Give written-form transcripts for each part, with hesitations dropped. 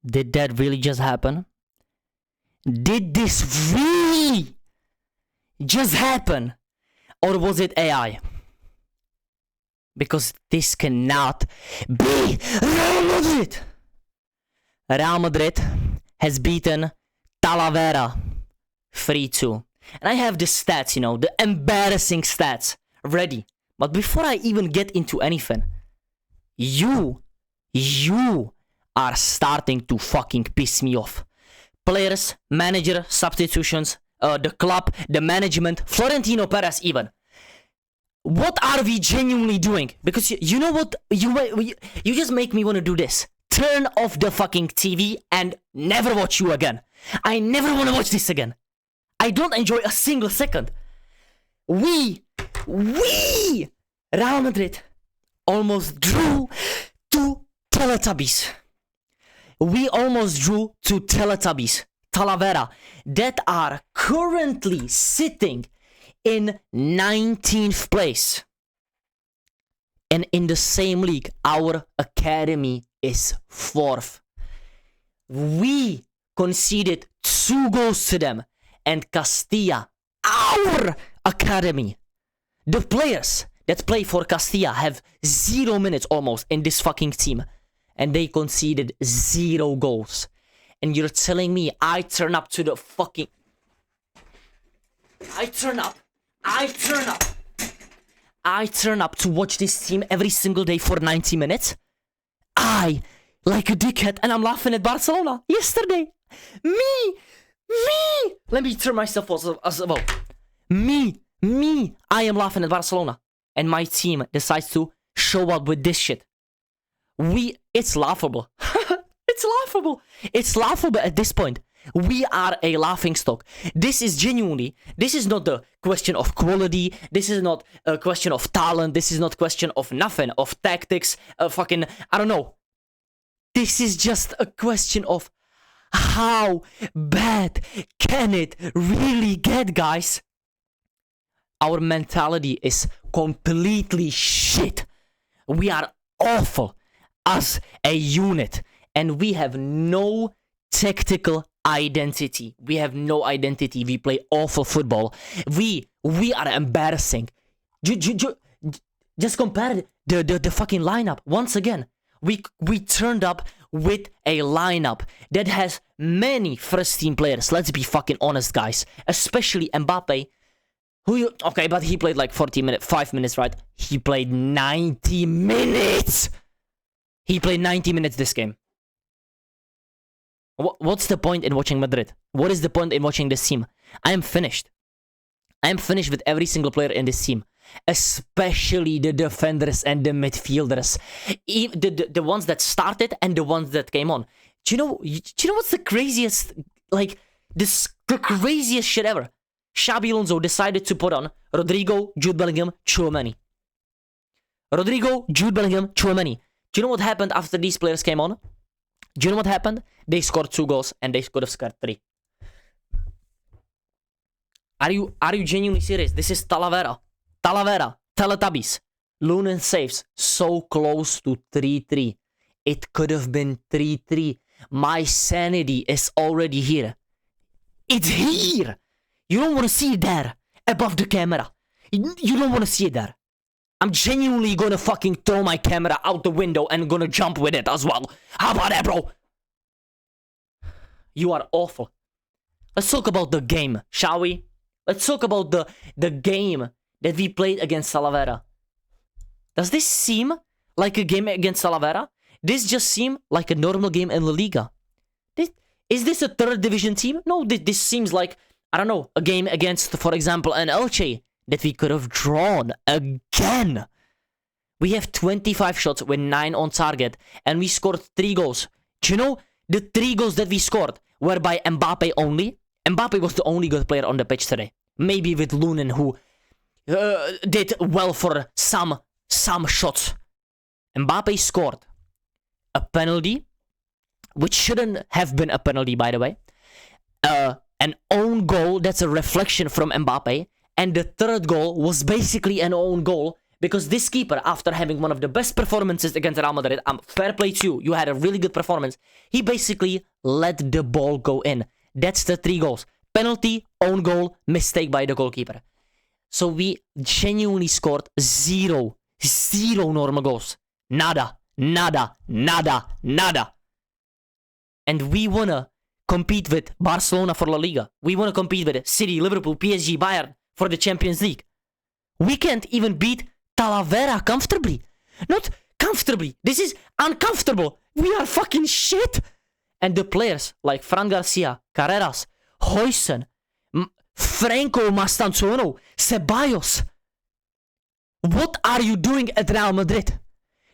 Did that really just happen? Did this really just happen? Or was it AI? Because this cannot be Real Madrid. Real Madrid has beaten Talavera 3-2. And I have the stats, you know, the embarrassing stats ready. But before I even get into anything, you are starting to fucking piss me off. Players, manager, substitutions, the club, the management, Florentino Perez even. What are we genuinely doing? Because you know what? You just make me want to do this. Turn off the fucking TV and never watch you again. I never want to watch this again. I don't enjoy a single second. We, Real Madrid, almost drew to Teletubbies. We almost drew to Teletubbies, Talavera, that are currently sitting in 19th place. And in the same league, our academy is 4th. We conceded 2 goals to them. And Castilla, our academy, the players that play for Castilla have 0 minutes almost in this fucking team. And they conceded 0 goals. And you're telling me I turn up to the fucking... I turn up to watch this team every single day for 90 minutes. I, like a dickhead, and I'm laughing at Barcelona yesterday. Me. Let me turn myself as well. Me. I am laughing at Barcelona. And my team decides to show up with this shit. It's laughable. It's laughable at this point. We are a laughing stock. This is not the question of quality. This is not a question of talent. This is not a question of nothing, of tactics, I don't know. This is just a question of how bad can it really get, guys? Our mentality is completely shit. We are awful as a unit. And we have no tactical identity. We have no identity. We play awful football. We are embarrassing. Just compare the fucking lineup. Once again, we turned up with a lineup that has many first team players. Let's be fucking honest, guys. Especially MBAPPE. Okay, but he played like 5 minutes, right? He played 90 minutes. He played 90 minutes this game. What's the point in watching Madrid? What is the point in watching this team? I am finished. I am finished with every single player in this team. Especially the defenders and the midfielders. The ones that started and the ones that came on. Do you know what's the craziest, the craziest shit ever? Xabi Alonso decided to put on Rodrigo, Jude Bellingham, Tchouaméni. Rodrigo, Jude Bellingham, Tchouaméni. Do you know what happened after these players came on? Do you know what happened? They scored 2 goals and they could have scored 3. Are you genuinely serious? This is Talavera, Teletubbies. Lunin saves so close to 3-3. It could have been 3-3. My sanity is already here. It's here. You don't want to see it there above the camera. You don't want to see it there. I'm genuinely gonna fucking throw my camera out the window and gonna jump with it as well. How about that, bro? You are awful. Let's talk about the game, shall we? Let's talk about the game that we played against Talavera. Does this seem like a game against Talavera? This just seemed like a normal game in La Liga. Is this a 3rd division team? No, this seems like, I don't know, a game against, for example, an Elche that we could have drawn again. We have 25 shots with 9 on target and we scored 3 goals. Do you know the 3 goals that we scored were by MBAPPE only? MBAPPE was the only good player on the pitch today. Maybe with Lunin, who did well for some shots. MBAPPE scored a penalty, which shouldn't have been a penalty, by the way. An own goal that's a reflection from MBAPPE. And the 3rd goal was basically an own goal Because this keeper, after having one of the best performances against Real Madrid, fair play to you, you had a really good performance, he basically let the ball go in. That's the 3 goals. Penalty, own goal, mistake by the goalkeeper. So we genuinely scored 0 normal goals. Nada. And we wanna compete with Barcelona for La Liga. We wanna compete with City, Liverpool, PSG, Bayern for the Champions League. We can't even beat Talavera comfortably. Not comfortably. This is uncomfortable. We are fucking shit. And the players like Fran Garcia, Carreras, Huijsen, Franco Mastantuono, Ceballos. What are you doing at Real Madrid?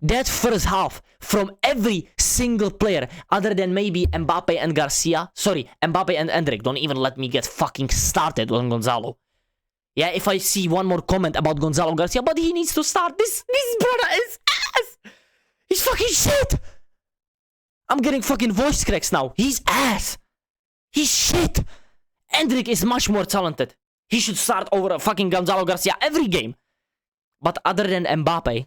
That first half, from every single player, other than maybe Mbappe and Garcia. Sorry, Mbappe and Endrick. Don't even let me get fucking started on Gonzalo. Yeah, if I see one more comment about Gonzalo Garcia, but he needs to start. This brother is ass. He's fucking shit. I'm getting fucking voice cracks now. He's ass. He's shit. Endrick is much more talented. He should start over a fucking Gonzalo Garcia every game. But other than Mbappe,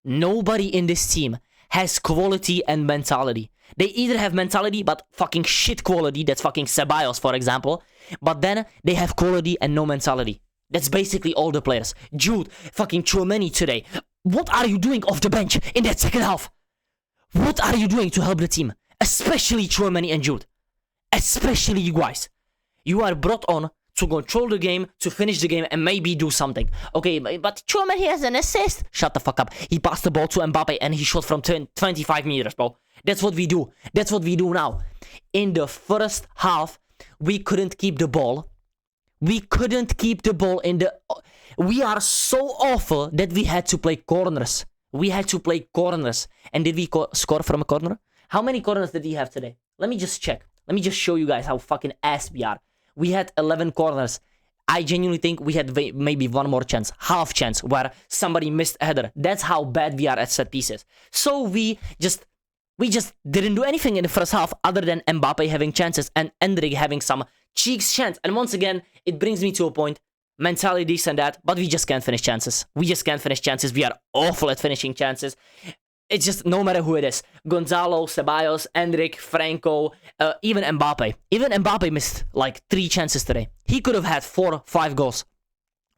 nobody in this team has quality and mentality. They either have mentality but fucking shit quality. That's fucking Ceballos, for example. But then they have quality and no mentality. That's basically all the players. Jude, fucking Tchouaméni today. What are you doing off the bench in that second half? What are you doing to help the team? Especially Tchouaméni and Jude. Especially you guys. You are brought on to control the game, to finish the game, and maybe do something. Okay, but Tchouaméni has an assist. Shut the fuck up. He passed the ball to Mbappe and he shot from 25 meters, bro. That's what we do. That's what we do now. In the first half, we couldn't keep the ball. We couldn't keep the ball in the... We are so awful that we had to play corners. We had to play corners. And did we score from a corner? How many corners did we have today? Let me just check. Let me just show you guys how fucking ass we are. We had 11 corners. I genuinely think we had maybe one more chance. Half chance where somebody missed a header. That's how bad we are at set pieces. So we just didn't do anything in the first half other than Mbappe having chances and Endrick having some cheeks chance. And once again, it brings me to a point. Mentality, this and that, but we just can't finish chances. We just can't finish chances. We are awful at finishing chances. It's just no matter who it is. Gonzalo, Ceballos, Endrick, Franco, even Mbappe. Even Mbappe missed like 3 chances today. He could have had 4 or 5 goals.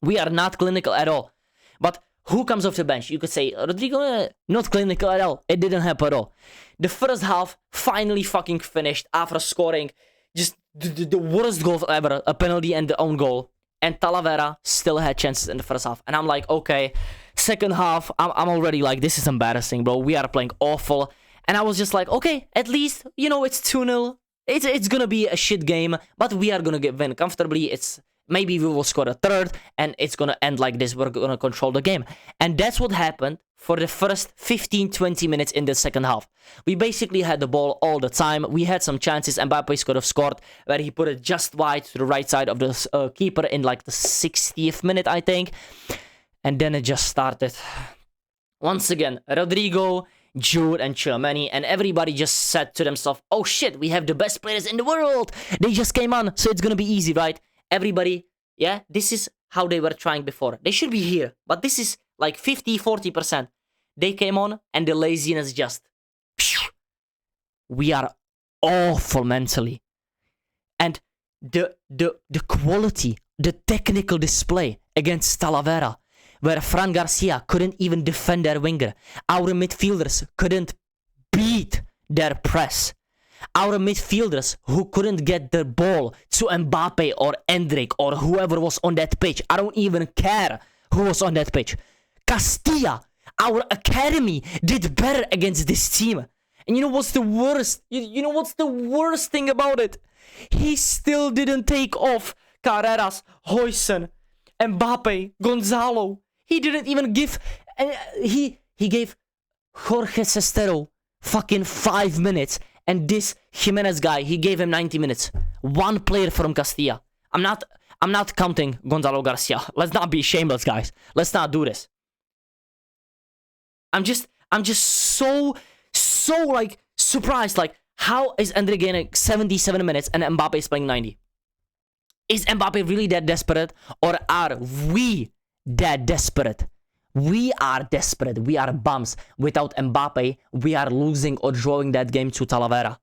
We are not clinical at all. But who comes off the bench? You could say, Rodrigo, not clinical at all. It didn't happen at all. The first half finally fucking finished after scoring just the worst goal ever. A penalty and the own goal. And Talavera still had chances in the first half. And I'm like, okay, second half, I'm already like, this is embarrassing, bro. We are playing awful. And I was just like, okay, at least, you know, it's 2-0. It's gonna be a shit game, but we are gonna win comfortably. Maybe we will score a third, and it's gonna end like this. We're gonna control the game. And that's what happened for the first 15-20 minutes in the second half. We basically had the ball all the time. We had some chances. Mbappe could have scored where he put it just wide to the right side of the keeper in like the 60th minute, I think. And then it just started. Once again, Rodrigo, Jude, and Tchouaméni, and everybody just said to themselves, oh shit, we have the best players in the world. They just came on, so it's gonna be easy, right? Everybody, yeah, this is how they were trying before. They should be here, but this is like 50-40%. They came on, and the laziness just... We are awful mentally. And the quality, the technical display against Talavera, where Fran Garcia couldn't even defend their winger. Our midfielders couldn't beat their press. Our midfielders who couldn't get the ball to Mbappe or Endrick or whoever was on that pitch. I don't even care who was on that pitch. Castilla, our academy, did better against this team. And you know what's the worst? You know what's the worst thing about it? He still didn't take off Carreras, Huijsen, Mbappe, Gonzalo. He didn't even give... He gave Jorge Sestero fucking 5 minutes. And this Jimenez guy, he gave him 90 minutes. One player from Castilla. I'm not counting Gonzalo Garcia. Let's not be shameless, guys. Let's not do this. I'm just so like surprised. Like, how is Endrick getting 77 minutes and Mbappe is playing 90? Is Mbappe really that desperate, or are we that desperate? We are desperate. We are bums. Without Mbappe, we are losing or drawing that game to Talavera.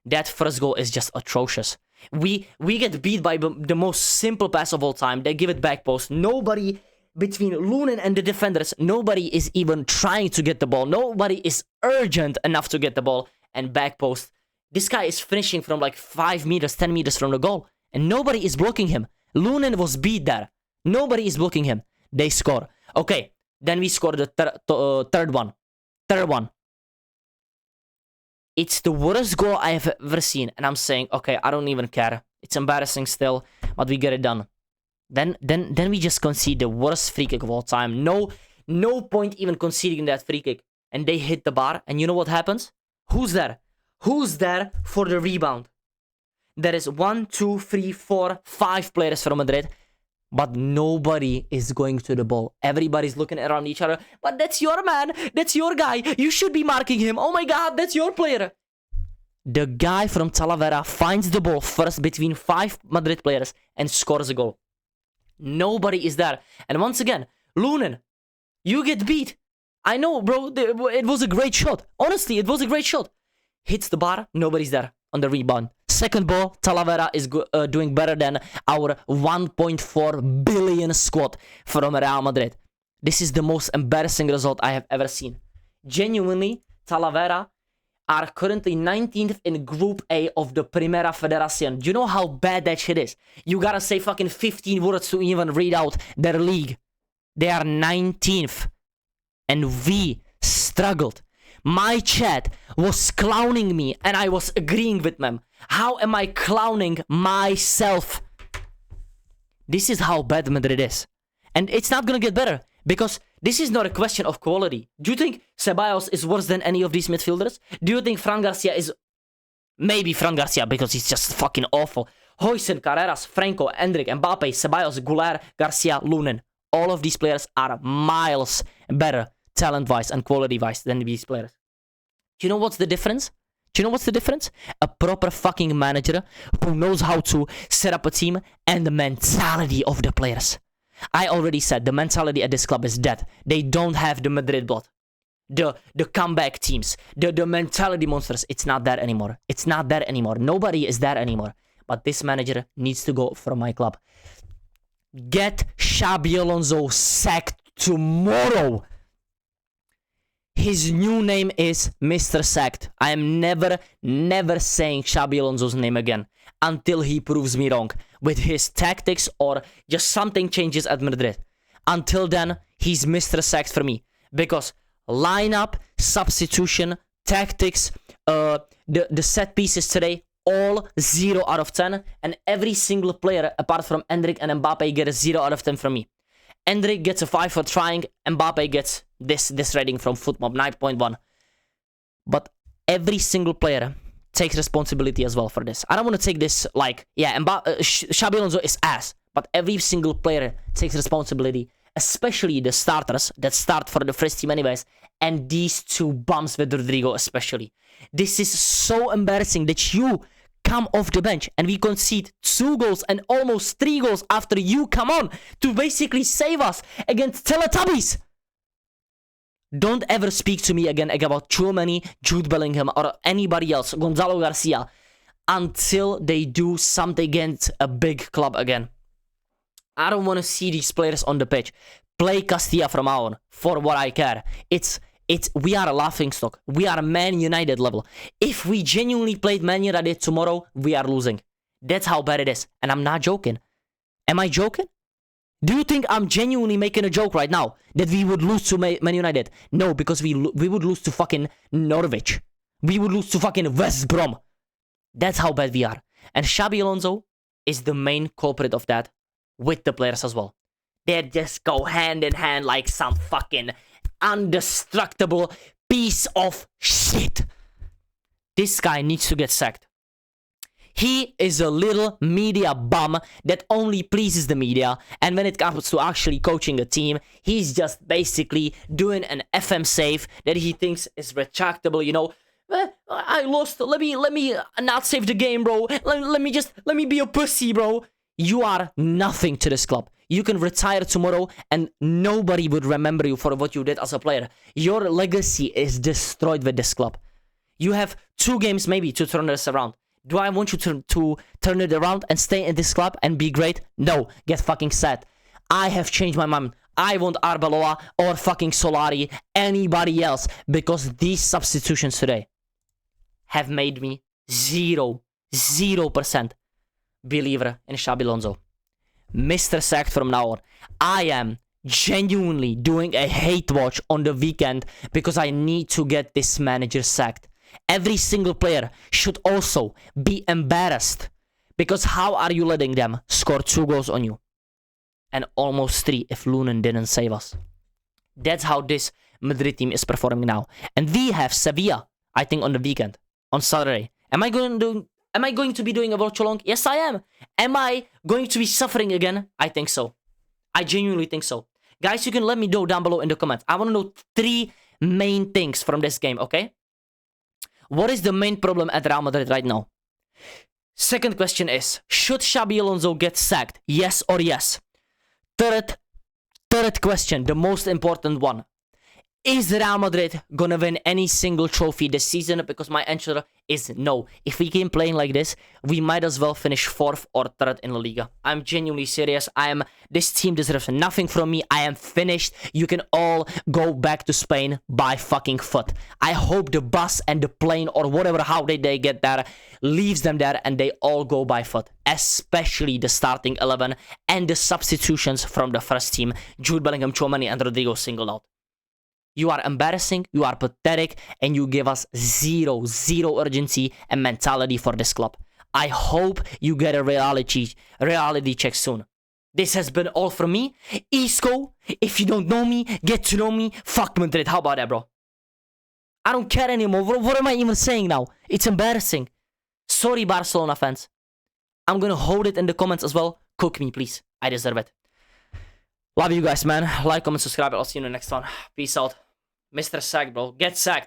That first goal is just atrocious. We get beat by the most simple pass of all time. They give it back post. Nobody between Lunin and the defenders, nobody is even trying to get the ball. Nobody is urgent enough to get the ball. And back post. This guy is finishing from like 5 meters, 10 meters from the goal. And nobody is blocking him. Lunin was beat there. Nobody is blocking him. They score. Okay. Then we score the third one. Third one. It's the worst goal I have ever seen. And I'm saying, okay, I don't even care. It's embarrassing still, but we get it done. Then we just concede the worst free kick of all time. No point even conceding that free kick. And they hit the bar. And you know what happens? Who's there? Who's there for the rebound? There is 1, 2, 3, 4, 5 players from Madrid. But nobody is going to the ball. Everybody's looking around each other. But that's your man. That's your guy. You should be marking him. Oh my god, that's your player. The guy from Talavera finds the ball first between 5 Madrid players and scores a goal. Nobody is there. And once again, Lunin, you get beat. I know, bro. It was a great shot. Honestly, it was a great shot. Hits the bar. Nobody's there on the rebound. Second ball, Talavera is doing better than our 1.4 billion squad from Real Madrid. This is the most embarrassing result I have ever seen. Genuinely, Talavera are currently 19th in Group A of the Primera Federación. Do you know how bad that shit is? You gotta say fucking 15 words to even read out their league. They are 19th. And we struggled. My chat was clowning me and I was agreeing with them. How am I clowning myself? This is how bad Madrid is. And it's not gonna get better because this is not a question of quality. Do you think Ceballos is worse than any of these midfielders? Do you think Fran Garcia is... Maybe Fran Garcia because he's just fucking awful. Huijsen, Carreras, Franco, Endrick, Mbappe, Ceballos, Goulart, Garcia, Lunin. All of these players are miles better talent-wise and quality-wise than these players. Do you know what's the difference? Do you know what's the difference? A proper fucking manager who knows how to set up a team and the mentality of the players. I already said the mentality at this club is dead. They don't have the Madrid blood. The comeback teams. The mentality monsters. It's not there anymore. It's not there anymore. Nobody is there anymore. But this manager needs to go from my club. Get Xabi Alonso sacked tomorrow. His new name is Mr. Sacked. I am never saying Xabi Alonso's name again until he proves me wrong with his tactics or just something changes at Madrid. Until then, he's Mr. Sacked for me. Because lineup, substitution, tactics, the set pieces today, all 0 out of 10. And every single player, apart from Endrick and Mbappe, get a 0 out of 10 from me. Endrick gets a 5 for trying. Mbappe gets this rating from Footmob, 9.1. But every single player takes responsibility as well for this. I don't want to take this like, yeah, Xabi Alonso is ass. But every single player takes responsibility. Especially the starters that start for the first team anyways. And these two bums with Rodrigo especially. This is so embarrassing that you come off the bench and we concede 2 goals and almost 3 goals after you come on to basically save us against Teletubbies. Don't ever speak to me again about Tchouameni, Jude Bellingham or anybody else, Gonzalo Garcia, until they do something against a big club again. I don't want to see these players on the pitch. Play Castilla from now on for what I care. We are a laughingstock. We are Man United level. If we genuinely played Man United tomorrow, we are losing. That's how bad it is. And I'm not joking. Am I joking? Do you think I'm genuinely making a joke right now that we would lose to Man United? No, because we would lose to fucking Norwich. We would lose to fucking West Brom. That's how bad we are. And Xabi Alonso is the main culprit of that with the players as well. They just go hand in hand like some fucking indestructible piece of shit. This guy needs to get sacked. He is a little media bum that only pleases the media, and when it comes to actually coaching a team, he's just basically doing an FM save that he thinks is retractable, you know. I lost, let me not save the game, bro. Let me be a pussy, bro. You are nothing to this club. You can retire tomorrow and nobody would remember you for what you did as a player. Your legacy is destroyed with this club. You have 2 games maybe to turn this around. Do I want you to turn it around and stay in this club and be great? No, get fucking sad. I have changed my mind. I want Arbeloa or fucking Solari, anybody else, because these substitutions today have made me 0% believer in Xabi Alonso. Mr. Sacked from now on. I am genuinely doing a hate watch on the weekend because I need to get this manager sacked. Every single player should also be embarrassed because how are you letting them score 2 goals on you? And almost 3 if Lunin didn't save us. That's how this Madrid team is performing now. And we have Sevilla, I think, on the weekend, on Saturday. Am I going to be doing a watch along? Yes, I am. Am I going to be suffering again? I think so. I genuinely think so. Guys, you can let me know down below in the comments. I want to know 3 main things from this game, okay? What is the main problem at Real Madrid right now? Second question is, should Xabi Alonso get sacked? Yes or yes? Third question, the most important one. Is Real Madrid gonna win any single trophy this season? Because my answer is no. If we keep playing like this, we might as well finish 4th or 3rd in La Liga. I'm genuinely serious. This team deserves nothing from me. I am finished. You can all go back to Spain by fucking foot. I hope the bus and the plane or whatever, how they get there, leaves them there and they all go by foot. Especially the starting 11 and the substitutions from the first team. Jude Bellingham, Tchouameni and Rodrigo singled out. You are embarrassing, you are pathetic, and you give us zero urgency and mentality for this club. I hope you get a reality check soon. This has been all from me. Isco, if you don't know me, get to know me. Fuck Madrid, how about that, bro? I don't care anymore. What am I even saying now? It's embarrassing. Sorry, Barcelona fans. I'm gonna hold it in the comments as well. Cook me, please. I deserve it. Love you guys, man. Like, comment, subscribe. I'll see you in the next one. Peace out. Mr. Sack, bro. Get sacked.